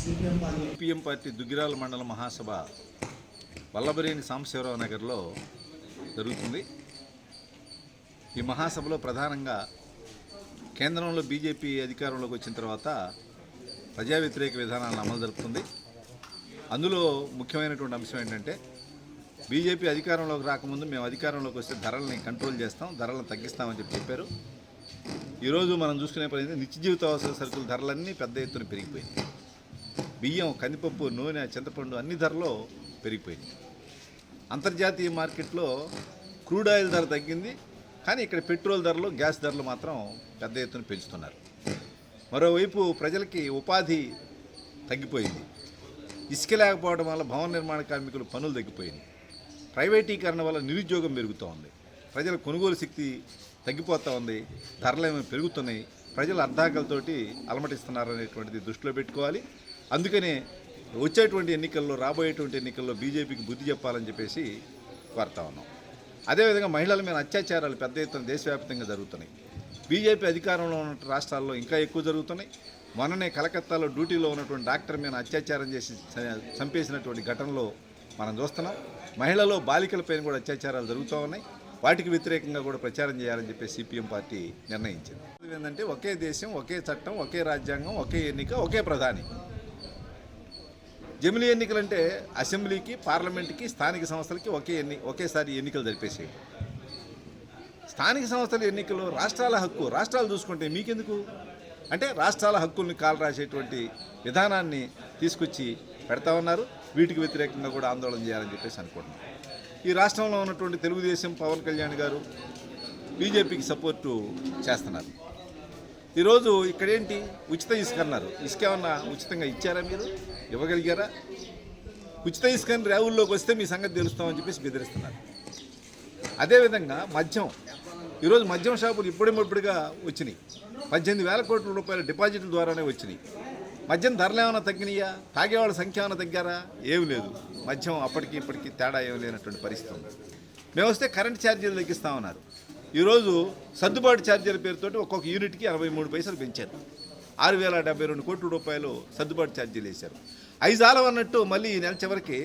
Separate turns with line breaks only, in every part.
CPM party Duggirala మండల మహాసభ వల్లభరేని సాంబశివరావు నగర్లో జరుగుతుంది. ఈ మహాసభలో ప్రధానంగా కేంద్రంలో బీజేపీ అధికారంలోకి వచ్చిన తర్వాత ప్రజా వ్యతిరేక విధానాలను అమలు జరుపుతుంది. అందులో ముఖ్యమైనటువంటి అంశం ఏంటంటే బీజేపీ అధికారంలోకి రాకముందు మేము అధికారంలోకి వస్తే ధరలని కంట్రోల్ చేస్తాం, ధరలను తగ్గిస్తామని చెప్పారు. ఈరోజు మనం చూసుకునే పరిస్థితి నిత్య జీవిత అవసర సరుకుల ధరలన్నీ పెద్ద ఎత్తున పెరిగిపోయింది. బియ్యం, కందిపప్పు, నూనె, చింతపండు అన్ని ధరలు పెరిగిపోయింది. అంతర్జాతీయ మార్కెట్లో క్రూడ్ ఆయిల్ ధర తగ్గింది, కానీ ఇక్కడ పెట్రోల్ ధరలు, గ్యాస్ ధరలు మాత్రం పెద్ద ఎత్తున పెంచుతున్నారు. మరోవైపు ప్రజలకి ఉపాధి తగ్గిపోయింది. ఇసుక లేకపోవడం వల్ల భవన నిర్మాణ కార్మికులు పనులు తగ్గిపోయింది. ప్రైవేటీకరణ వల్ల నిరుద్యోగం పెరుగుతూ ఉంది. ప్రజల కొనుగోలు శక్తి తగ్గిపోతూ ఉంది. ధరలేమో పెరుగుతున్నాయి. ప్రజలు అర్ధాకలతోటి అలమటిస్తున్నారనేటువంటిది దృష్టిలో పెట్టుకోవాలి. అందుకనే వచ్చేటువంటి ఎన్నికల్లో, రాబోయేటువంటి ఎన్నికల్లో బీజేపీకి బుద్ధి చెప్పాలని చెప్పేసి కోరుతా ఉన్నాం. అదేవిధంగా మహిళల మీద అత్యాచారాలు పెద్ద ఎత్తున దేశవ్యాప్తంగా జరుగుతున్నాయి. బీజేపీ అధికారంలో ఉన్న రాష్ట్రాల్లో ఇంకా ఎక్కువ జరుగుతున్నాయి. మొన్ననే కలకత్తాలో డ్యూటీలో ఉన్నటువంటి డాక్టర్ మీద అత్యాచారం చేసి చంపేసినటువంటి ఘటనలో మనం చూస్తున్నాం. మహిళలు, బాలికలపైన కూడా అత్యాచారాలు జరుగుతూ ఉన్నాయి. వాటికి వ్యతిరేకంగా కూడా ప్రచారం చేయాలని చెప్పి సిపిఎం పార్టీ నిర్ణయించింది. ఏంటంటే ఒకే దేశం, ఒకే చట్టం, ఒకే రాజ్యాంగం, ఒకే ఎన్నిక, ఒకే ప్రధాని. జమిలీ ఎన్నికలంటే అసెంబ్లీకి, పార్లమెంట్కి, స్థానిక సంస్థలకి ఒకేసారి ఎన్నికలు జరిపేసేవి. స్థానిక సంస్థల ఎన్నికలు రాష్ట్రాల హక్కు. రాష్ట్రాలు చూసుకుంటే మీకెందుకు అంటే రాష్ట్రాల హక్కుల్ని కాలు రాసేటువంటి విధానాన్ని తీసుకొచ్చి పెడతా ఉన్నారు. వీటికి వ్యతిరేకంగా కూడా ఆందోళన చేయాలని చెప్పేసి అనుకుంటున్నాం. ఈ రాష్ట్రంలో ఉన్నటువంటి తెలుగుదేశం, పవన్ కళ్యాణ్ గారు బీజేపీకి సపోర్టు చేస్తున్నారు. ఈరోజు ఇక్కడేంటి ఉచిత ఇసుక అన్నారు. ఇసుక ఏమన్నా ఉచితంగా ఇచ్చారా? మీరు ఇవ్వగలిగారా? ఉచిత ఇసుకని రేవుల్లోకి వస్తే మీ సంగతి తెలుస్తామని చెప్పేసి బెదిరిస్తున్నారు. అదేవిధంగా మద్యం, ఈరోజు మద్యం షాపులు ఇప్పుడిగా వచ్చినాయి. 18,000 కోట్ల రూపాయల డిపాజిట్ల ద్వారానే వచ్చినాయి. మద్యం ధరలు ఏమైనా తగ్గినాయా? తాగేవాళ్ళ సంఖ్య ఏమైనా తగ్గారా? ఏమి లేదు. మద్యం అప్పటికి ఇప్పటికీ తేడా ఏమి లేనటువంటి పరిస్థితి ఉంది. మేము వస్తే కరెంట్ ఛార్జీలు తగ్గిస్తామన్నారు. ఈరోజు సర్దుబాటు ఛార్జీల పేరుతోటి ఒక్కొక్క యూనిట్కి 83 పైసలు పెంచారు. 6,072 కోట్ల రూపాయలు సర్దుబాటు ఛార్జీలు వేశారు. ఐజాలం అన్నట్టు మళ్ళీ ఈ నెల చివరికి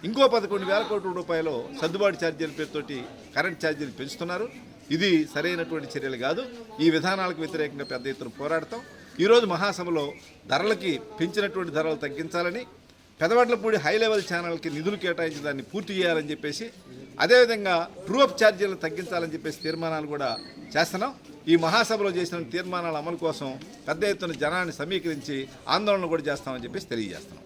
ఇంకో 11,000 కోట్ల రూపాయలు సర్దుబాటు ఛార్జీల పేరుతోటి కరెంట్ ఛార్జీలు పెంచుతున్నారు. ఇది సరైనటువంటి చర్యలు కాదు. ఈ విధానాలకు వ్యతిరేకంగా పెద్ద ఎత్తున పోరాడతాం. ఈరోజు మహాసభలో ధరలకి పెంచినటువంటి ధరలు తగ్గించాలని, పెదవడ్లపూడి హై లెవెల్ ఛానల్కి నిధులు కేటాయించి దాన్ని పూర్తి చేయాలని చెప్పేసి, అదేవిధంగా ట్రూ అప్ ఛార్జీలను తగ్గించాలని చెప్పేసి తీర్మానాలు కూడా చేస్తున్నాం. ఈ మహాసభలో చేసిన తీర్మానాల అమలు కోసం పెద్ద ఎత్తున జనాన్ని సమీకరించి ఆందోళన కూడా చేస్తామని చెప్పేసి తెలియజేస్తున్నాం.